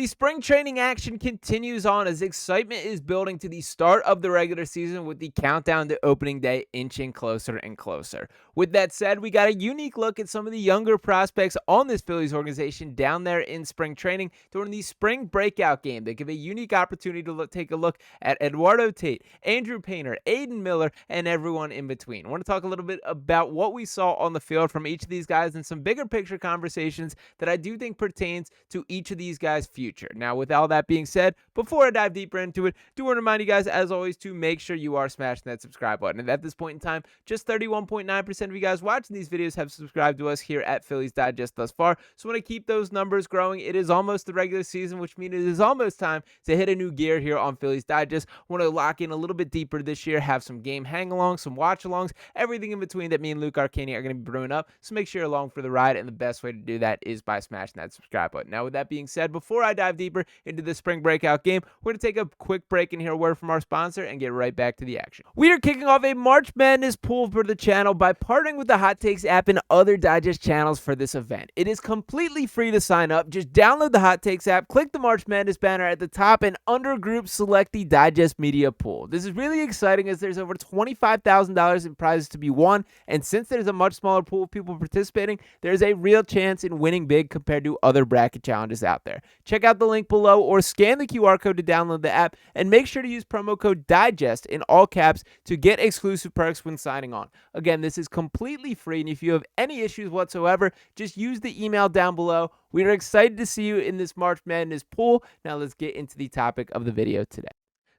The spring training action continues on as excitement is building to the start of the regular season with the countdown to opening day inching closer and closer. With that said, we got a unique look at some of the younger prospects on this Phillies organization down there in spring training during the spring breakout game. They give a unique opportunity to take a look at Eduardo Tate, Andrew Painter, Aiden Miller, and everyone in between. I want to talk a little bit about what we saw on the field from each of these guys and some bigger picture conversations that I do think pertains to each of these guys' future. Now, with all that being said, before I dive deeper into it, do want to remind you guys, as always, to make sure you are smashing that subscribe button. And at this point in time, just 31.9% of you guys watching these videos have subscribed to us here at Phillies Digest thus far. So I want to keep those numbers growing. It is almost the regular season, which means it is almost time to hit a new gear here on Phillies Digest. Want to lock in a little bit deeper this year, have some game hang-alongs, some watch-alongs, everything in between that me and Luke Arcani are going to be brewing up. So make sure you're along for the ride, and the best way to do that is by smashing that subscribe button. Now, with that being said, before I dive deeper into the spring breakout game, we're going to take a quick break and hear a word from our sponsor and get right back to the action. We are kicking off a March Madness pool for the channel by partnering with the Hot Takes app and other Digest channels for this event. It is completely free to sign up. Just download the Hot Takes app, click the March Madness banner at the top, and under groups select the Digest Media pool. This is really exciting as there's over $25,000 in prizes to be won, and since there's a much smaller pool of people participating, there's a real chance in winning big compared to other bracket challenges out there. Check out the link below or scan the QR code to download the app, and make sure to use promo code DIGEST in all caps to get exclusive perks when signing on. Again, this is completely free, and if you have any issues whatsoever, just use the email down below. We are excited to see you in this March Madness pool. Now let's get into the topic of the video today.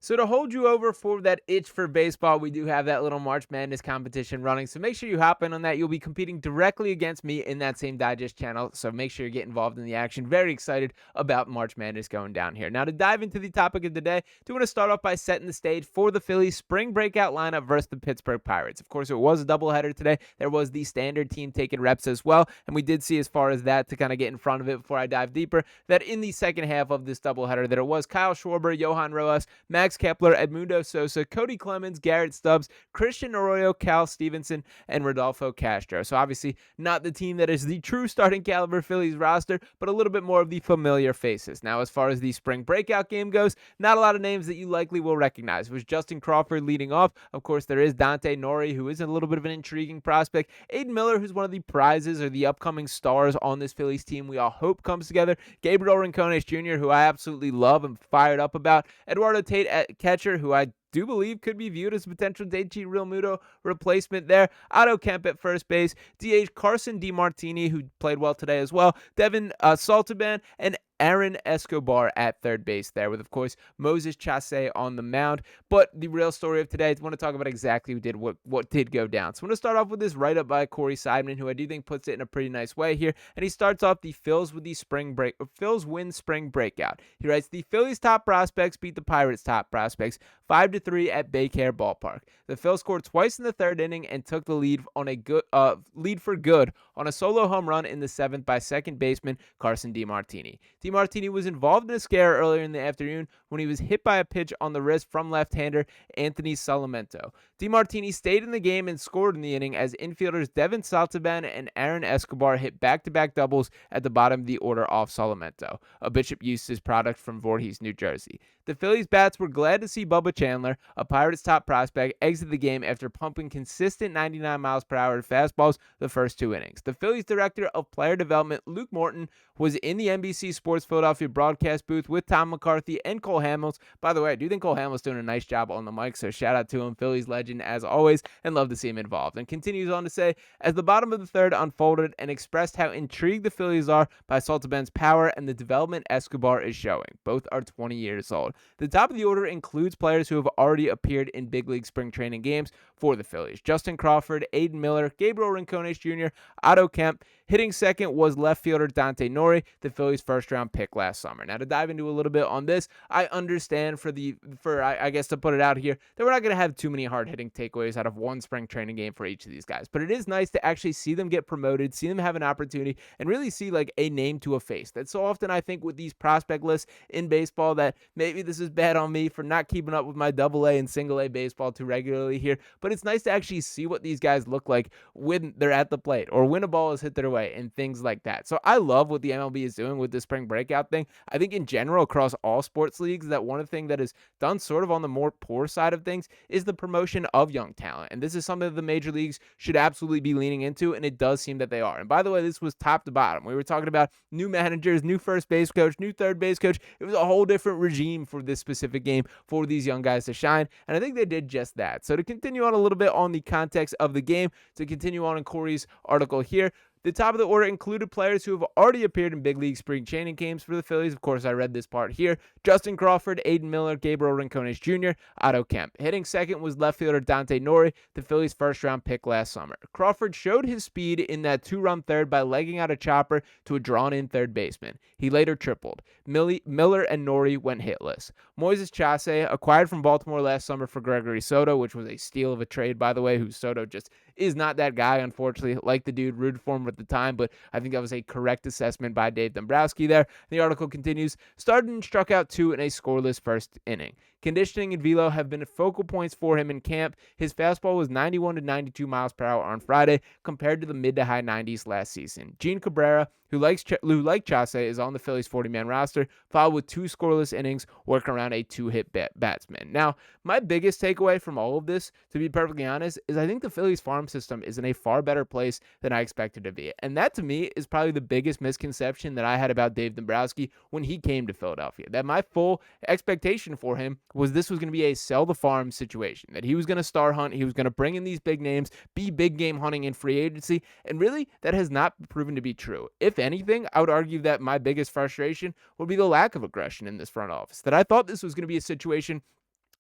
So to hold you over for that itch for baseball, we do have that little March Madness competition running. So make sure you hop in on that. You'll be competing directly against me in that same Digest channel. So make sure you get involved in the action. Very excited about March Madness going down here. Now to dive into the topic of the day, I do want to start off by setting the stage for the Phillies spring breakout lineup versus the Pittsburgh Pirates. Of course, it was a doubleheader today. There was the standard team taking reps as well. And we did see, as far as that, to kind of get in front of it before I dive deeper, that in the second half of this doubleheader, there was Kyle Schwarber, Johan Rojas, Max Kepler, Edmundo Sosa, Cody Clemens, Garrett Stubbs, Christian Arroyo, Cal Stevenson, and Rodolfo Castro. So obviously not the team that is the true starting caliber Phillies roster, but a little bit more of the familiar faces. Now, as far as the spring breakout game goes, not a lot of names that you likely will recognize. It was Justin Crawford leading off. Of course, there is Dante Nori, who is a little bit of an intriguing prospect. Aiden Miller, who's one of the prizes or the upcoming stars on this Phillies team we all hope comes together. Gabriel Rincones Jr., who I absolutely love and fired up about. Eduardo Tate at catcher, who I do believe could be viewed as a potential Daichi Realmuto replacement there. Otto Kemp at first base. DH Carson DiMartini, who played well today as well. Devin Saltaban, and Aaron Escobar at third base there, with, of course, Moses Chasse on the mound. But the real story of today, I want to talk about exactly what did go down. So I'm going to start off with this write-up by Corey Seidman, who I do think puts it in a pretty nice way here. And he starts off the Phils win spring breakout. He writes, the Phillies' top prospects beat the Pirates' top prospects 5-3 at Baycare Ballpark. The Phils scored twice in the third inning and took the lead on a lead for good on a solo home run in the seventh by second baseman Carson DiMartini. DiMartini was involved in a scare earlier in the afternoon when he was hit by a pitch on the wrist from left-hander Anthony Solimento. DiMartini stayed in the game and scored in the inning as infielders Devin Saltaban and Aaron Escobar hit back-to-back doubles at the bottom of the order off Solimento, a Bishop Eustace product from Voorhees, New Jersey. The Phillies bats were glad to see Bubba Chandler, a Pirates top prospect, exit the game after pumping consistent 99 miles per hour fastballs the first two innings. The Phillies director of player development, Luke Morton, was in the NBC Sports Philadelphia broadcast booth with Tom McCarthy and Cole Hamels. By the way, I do think Cole Hamels doing a nice job on the mic, so shout out to him, Phillies legend as always, and love to see him involved. And continues on to say, as the bottom of the third unfolded, and expressed how intrigued the Phillies are by Saltaban's power and the development Escobar is showing. Both are 20 years old. The top of the order includes players who have already appeared in big league spring training games for the Phillies. Justin Crawford, Aiden Miller, Gabriel Rincones Jr., Otto Kemp. Hitting second was left fielder Dante Nori, the Phillies' first-round pick last summer. Now, to dive into a little bit on this, I understand I guess to put it out here, that we're not going to have too many hard-hitting takeaways out of one spring training game for each of these guys. But it is nice to actually see them get promoted, see them have an opportunity, and really see like a name to a face. That so often I think with these prospect lists in baseball that maybe this is bad on me for not keeping up with my AA and single A baseball too regularly here. But it's nice to actually see what these guys look like when they're at the plate or when a ball is hit their way. way and things like that. So I love what the MLB is doing with the spring breakout thing. I think in general across all sports leagues that one of the things that is done sort of on the more poor side of things is the promotion of young talent. And this is something that the major leagues should absolutely be leaning into, and it does seem that they are. And by the way, this was top to bottom. We were talking about new managers, new first base coach, new third base coach. It was a whole different regime for this specific game for these young guys to shine, and I think they did just that. So to continue on a little bit on the context of the game, to continue on in Corey's article here, the top of the order included players who have already appeared in big league spring training games for the Phillies. Of course, I read this part here. Justin Crawford, Aiden Miller, Gabriel Rincones Jr., Otto Kemp. Hitting second was left fielder Dante Nori, the Phillies' first-round pick last summer. Crawford showed his speed in that two-run third by legging out a chopper to a drawn-in third baseman. He later tripled. Miller and Nori went hitless. Moises Chase, acquired from Baltimore last summer for Gregory Soto, which was a steal of a trade, by the way, who Soto just is not that guy, unfortunately. Like the dude, rooted for him at the time, but I think that was a correct assessment by Dave Dombrowski there. The article continues, started and struck out 2 in a scoreless first inning. Conditioning and velo have been focal points for him in camp. His fastball was 91 to 92 miles per hour on Friday, compared to the mid to high 90s last season. Gene Cabrera, who like Chase, is on the Phillies 40-man roster, followed with 2 scoreless innings, working around a 2-hit batsman. Now, my biggest takeaway from all of this, to be perfectly honest, is I think the Phillies farm system is in a far better place than I expected it to be. And that, to me, is probably the biggest misconception that I had about Dave Dombrowski when he came to Philadelphia. That my full expectation for him was this was going to be a sell the farm situation, that he was going to star hunt, he was going to bring in these big names, be big game hunting in free agency, and really, that has not proven to be true. If anything, I would argue that my biggest frustration would be the lack of aggression in this front office, that I thought this was going to be a situation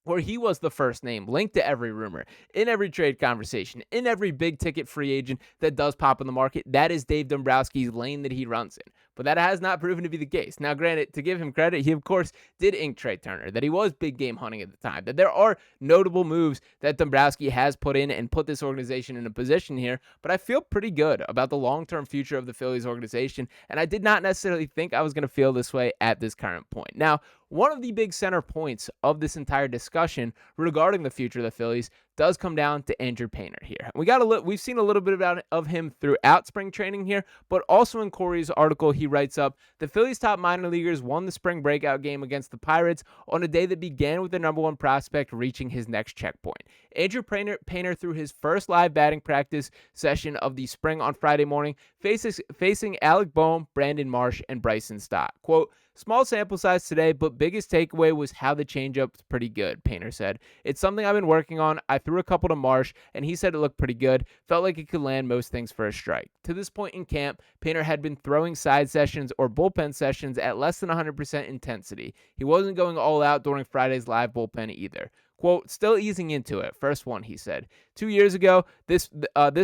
where he was the first name linked to every rumor, in every trade conversation, in every big ticket free agent that does pop in the market. That is Dave Dombrowski's lane that he runs in. But that has not proven to be the case. Now, granted, to give him credit, he, of course, did ink Trey Turner, that he was big game hunting at the time, that there are notable moves that Dombrowski has put in and put this organization in a position here. But I feel pretty good about the long-term future of the Phillies organization, and I did not necessarily think I was going to feel this way at this current point. Now, one of the big center points of this entire discussion regarding the future of the Phillies does come down to Andrew Painter here. We've seen a little bit of him throughout spring training here, but also in Corey's article, he writes up, the Phillies' top minor leaguers won the spring breakout game against the Pirates on a day that began with the number one prospect reaching his next checkpoint. Andrew Painter threw his first live batting practice session of the spring on Friday morning, facing Alec Boehm, Brandon Marsh, and Bryson Stott. Quote, small sample size today, but biggest takeaway was how the changeup's pretty good, Painter said. It's something I've been working on. I threw a couple to Marsh, and he said it looked pretty good. Felt like it could land most things for a strike. To this point in camp, Painter had been throwing side sessions or bullpen sessions at less than 100% intensity. He wasn't going all out during Friday's live bullpen either. Quote, still easing into it. First one, he said. 2 years ago, this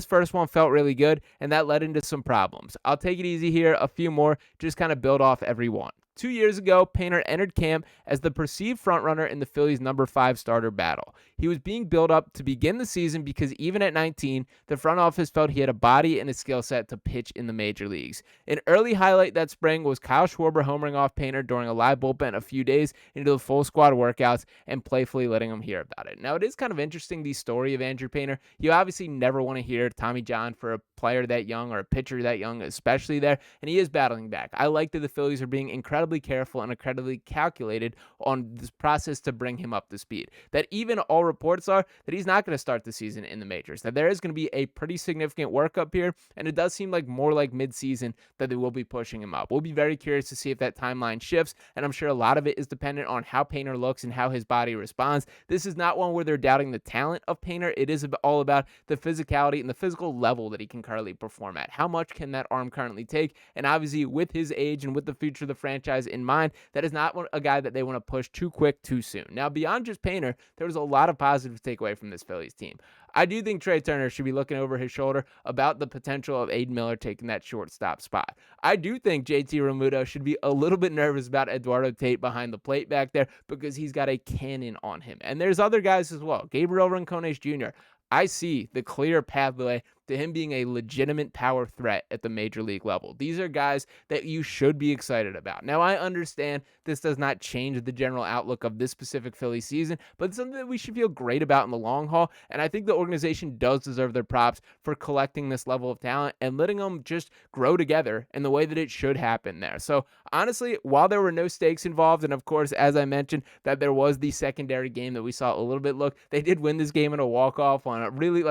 first one felt really good, and that led into some problems. I'll take it easy here, a few more, just kind of build off every one. 2 years ago, Painter entered camp as the perceived frontrunner in the Phillies' number 5 starter battle. He was being built up to begin the season because even at 19, the front office felt he had a body and a skill set to pitch in the major leagues. An early highlight that spring was Kyle Schwarber homering off Painter during a live bullpen a few days into the full squad workouts and playfully letting him hear about it. Now, it is kind of interesting, the story of Andrew Painter. You obviously never want to hear Tommy John for a player that young or a pitcher that young, especially there, and he is battling back. I like that the Phillies are being incredibly careful and incredibly calculated on this process to bring him up to speed. That even all reports are that he's not going to start the season in the majors, that there is going to be a pretty significant workup here, and it does seem like more like mid-season that they will be pushing him up. We'll be very curious to see if that timeline shifts, and I'm sure a lot of it is dependent on how Painter looks and how his body responds. This is not one where they're doubting the talent of Painter. It is all about the physicality and the physical level that he can currently perform at. How much can that arm currently take? And obviously, with his age and with the future of the franchise in mind, that is not a guy that they want to push too quick, too soon. Now, beyond just Painter, there was a lot of positives to take away from this Phillies team. I do think Trey Turner should be looking over his shoulder about the potential of Aiden Miller taking that shortstop spot. I do think JT Realmuto should be a little bit nervous about Eduardo Tate behind the plate back there because he's got a cannon on him. And there's other guys as well. Gabriel Rincones Jr., I see the clear pathway to him being a legitimate power threat at the major league level. These are guys that you should be excited about. Now, I understand this does not change the general outlook of this specific Philly season, but it's something that we should feel great about in the long haul. And I think the organization does deserve their props for collecting this level of talent and letting them just grow together in the way that it should happen there. So honestly, while there were no stakes involved, and of course, as I mentioned, that there was the secondary game that we saw a little bit look, they did win this game in a walk-off on a really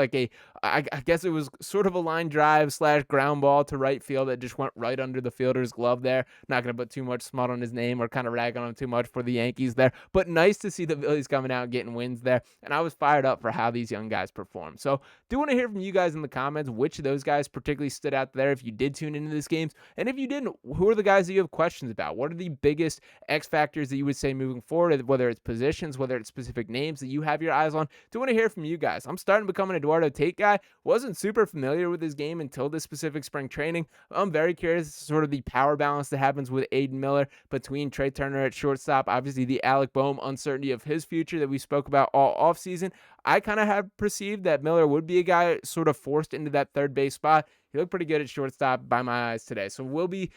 I guess it was sort of a line drive / ground ball to right field that just went right under the fielder's glove there. Not going to put too much smut on his name or kind of rag on him too much for the Yankees there, but nice to see the Phillies coming out and getting wins there. And I was fired up for how these young guys perform. So do want to hear from you guys in the comments which of those guys particularly stood out there if you did tune into this game. And if you didn't, who are the guys that you have questions about? What are the biggest X factors that you would say moving forward, whether it's positions, whether it's specific names that you have your eyes on? Do want to hear from you guys. I'm starting to become an Eduardo Tate guy. Wasn't super familiar with his game until this specific spring training. I'm very curious sort of the power balance that happens with Aiden Miller between Trey Turner at shortstop. Obviously, the Alec Boehm uncertainty of his future that we spoke about all offseason. I kind of have perceived that Miller would be a guy sort of forced into that third base spot. He looked pretty good at shortstop by my eyes today. So we'll be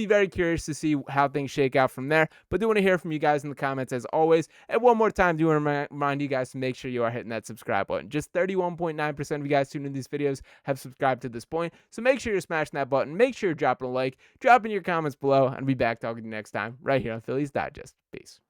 very curious to see how things shake out from there. But do want to hear from you guys in the comments as always. And one more time, do want to remind you guys to make sure you are hitting that subscribe button. Just 31.9% of you guys tuning in these videos have subscribed to this point. So make sure you're smashing that button. Make sure you're dropping a like, dropping your comments below, and I'll be back talking to you next time right here on Phillies Digest. Peace.